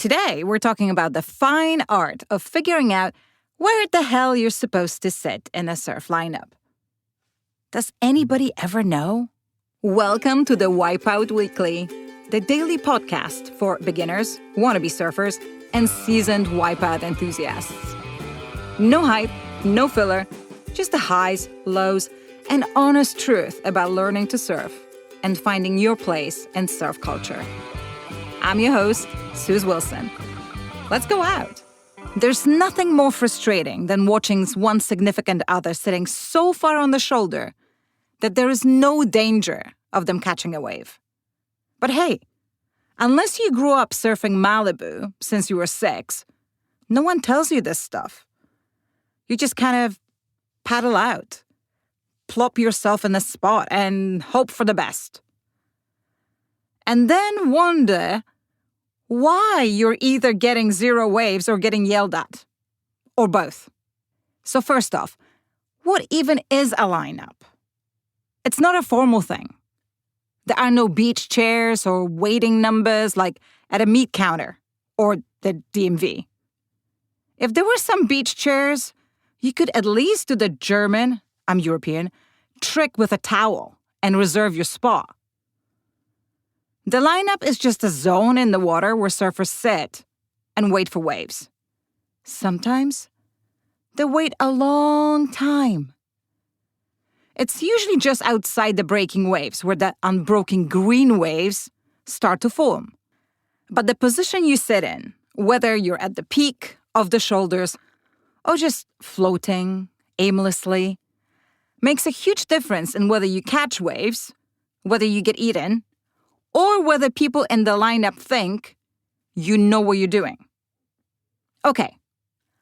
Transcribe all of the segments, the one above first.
Today, we're talking about the fine art of figuring out where the hell you're supposed to sit in a surf lineup. Does anybody ever know? Welcome to the Wipeout Weekly, the daily podcast for beginners, wannabe surfers, and seasoned wipeout enthusiasts. No hype, no filler, just the highs, lows, and honest truth about learning to surf and finding your place in surf culture. I'm your host, Suze Wilson. Let's go out. There's nothing more frustrating than watching one significant other sitting so far on the shoulder that there is no danger of them catching a wave. But hey, unless you grew up surfing Malibu since you were 6, no one tells you this stuff. You just kind of paddle out, plop yourself in a spot, and hope for the best. And then wonder why you're either getting zero waves or getting yelled at, or both. So first off, what even is a lineup? It's not a formal thing. There are no beach chairs or waiting numbers like at a meat counter or the DMV. If there were some beach chairs, you could at least do the German, I'm European, trick with a towel and reserve your spot. The lineup is just a zone in the water where surfers sit and wait for waves. Sometimes they wait a long time. It's usually just outside the breaking waves where the unbroken green waves start to form. But the position you sit in, whether you're at the peak of the shoulders or just floating aimlessly, makes a huge difference in whether you catch waves, whether you get eaten, or whether people in the lineup think you know what you're doing. Okay,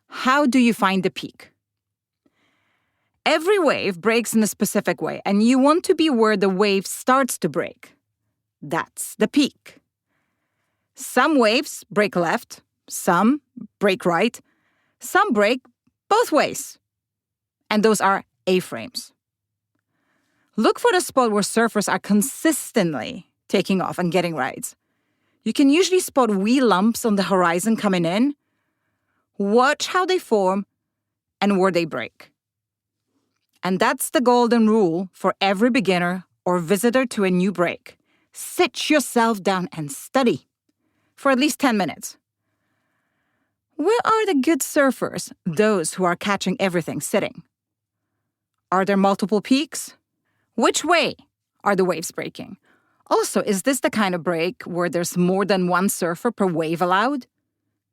how do you find the peak? Every wave breaks in a specific way, and you want to be where the wave starts to break. That's the peak. Some waves break left, some break right, some break both ways. And those are A-frames. Look for the spot where surfers are consistently taking off and getting rides. You can usually spot wee lumps on the horizon coming in. Watch how they form and where they break. And that's the golden rule for every beginner or visitor to a new break. Sit yourself down and study for at least 10 minutes. Where are the good surfers, those who are catching everything sitting? Are there multiple peaks? Which way are the waves breaking? Also, is this the kind of break where there's more than one surfer per wave allowed?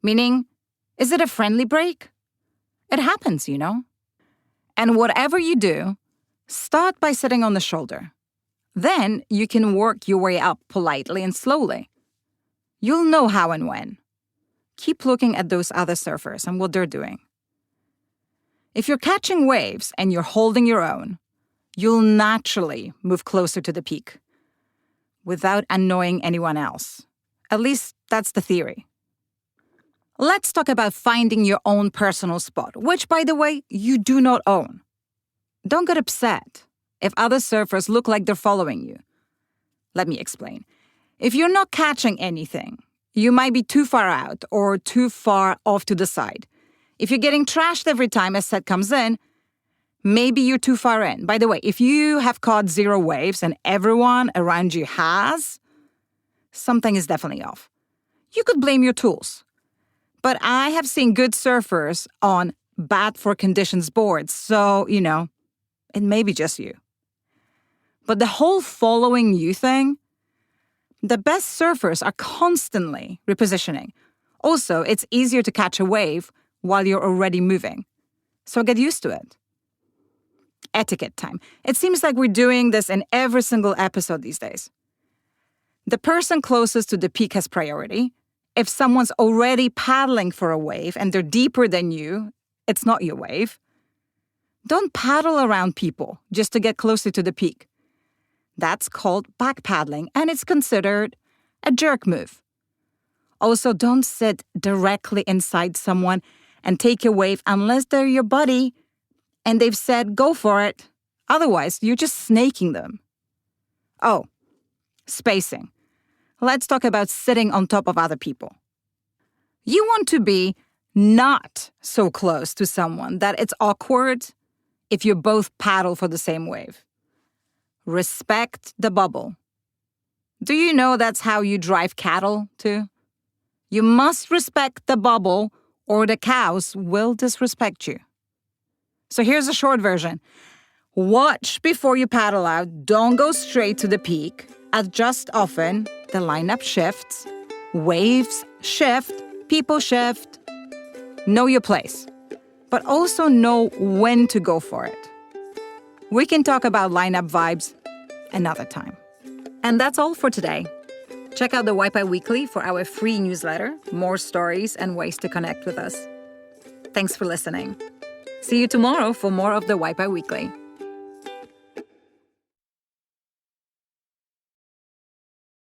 Meaning, is it a friendly break? It happens, you know. And whatever you do, start by sitting on the shoulder. Then you can work your way up politely and slowly. You'll know how and when. Keep looking at those other surfers and what they're doing. If you're catching waves and you're holding your own, you'll naturally move closer to the peak without annoying anyone else. At least that's the theory. Let's talk about finding your own personal spot, which, by the way, you do not own. Don't get upset if other surfers look like they're following you. Let me explain. If you're not catching anything, you might be too far out or too far off to the side. If you're getting trashed every time a set comes in, maybe you're too far in. By the way, if you have caught zero waves and everyone around you has, something is definitely off. You could blame your tools. But I have seen good surfers on bad for conditions boards, so, it may be just you. But the whole following you thing, the best surfers are constantly repositioning. Also, it's easier to catch a wave while you're already moving. So get used to it. Etiquette time. It seems like we're doing this in every single episode these days. The person closest to the peak has priority. If someone's already paddling for a wave and they're deeper than you, it's not your wave. Don't paddle around people just to get closer to the peak. That's called backpaddling, and it's considered a jerk move. Also, don't sit directly inside someone and take a wave unless they're your buddy and they've said, go for it. Otherwise, you're just snaking them. Oh, spacing. Let's talk about sitting on top of other people. You want to be not so close to someone that it's awkward if you both paddle for the same wave. Respect the bubble. Do you know that's how you drive cattle, too? You must respect the bubble or the cows will disrespect you. So here's a short version. Watch before you paddle out. Don't go straight to the peak. Adjust often. The lineup shifts. Waves shift. People shift. Know your place, but also know when to go for it. We can talk about lineup vibes another time. And that's all for today. Check out the Wi-Fi Weekly for our free newsletter, more stories and ways to connect with us. Thanks for listening. See you tomorrow for more of the Wi-Fi Weekly.